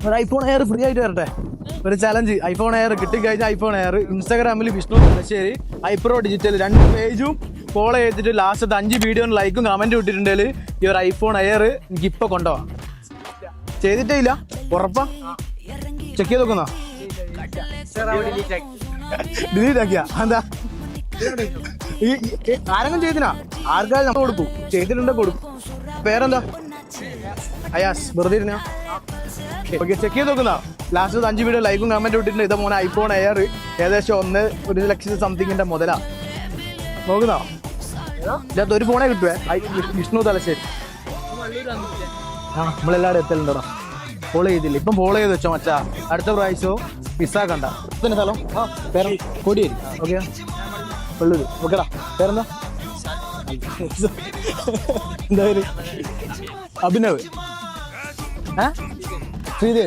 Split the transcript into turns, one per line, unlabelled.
ഒരു iPhone air free ആയിട്ട് വരട്ടെ. ഒരു ചലഞ്ച്. ഐഫോൺ എയർ കിട്ടിക്കഴിഞ്ഞാൽ ഐഫോൺ എയർ ഇൻസ്റ്റാഗ്രാമിൽ വിഷ്ണു തലശ്ശേരി ഐപ്രോ ഡിജിറ്റൽ 2 പേജും ഫോളോ ചെയ്തിട്ട് ലാസ്റ്റത്തെ 5 വീഡിയോന് ലൈക്കും കമന്റും ഇട്ടിട്ടുണ്ടെങ്കിൽ ഈ ഒരു ഐഫോൺ എയർ എനിക്ക് ഇപ്പൊ കൊണ്ടുപോവാം. ചെയ്തിട്ടേ ഇല്ല? ഉറപ്പാ? ചെക്ക് ചെയ്ത് നോക്കുന്നോ? ഡിലീറ്റ് ആക്കിയാ എന്താ? ആരെങ്കിലും ചെയ്തിനാ? ആർക്കാരും നമ്മൾ കൊടുക്കും. ചെയ്തിട്ടുണ്ടെ കൊടുക്കും. പേരെന്താ? അയാസ്. വെറുതെ ഇരുന്നാ? ഓക്കെ, ചെക്ക് ചെയ്ത് നോക്കുന്ന ലാസ്റ്റ് 5 വീഡിയോ ലൈക്കും കമന്റും ഇട്ടിട്ടുണ്ട്. ഇതാ മോനെ ഐഫോൺ എയർ ഏകദേശം 1 സംതിങ്ങിന്റെ മുതലാ. നോക്കുന്നോ? ഇതിനകത്ത് ഒരു ഫോണേ കിട്ടുവേ. വിഷ്ണു തലശ്ശേരി. നമ്മളെല്ലാവരും എത്തലുണ്ടോ? ഫോളോ ചെയ്തില്ല. ഇപ്പം ഫോളോ ചെയ്ത് വെച്ചോ മച്ചാ. അടുത്ത പ്രാവശ്യവും മിസ്സാക്കണ്ട. പിന്നെ സ്ഥലം പേര് കോടിയേരി. ഓക്കെ, കൊള്ളൂര്. ഓക്കെടാ. പേരെന്താ? എന്താ പേര്? അഭിനവ്. ശ്രീദേവ്.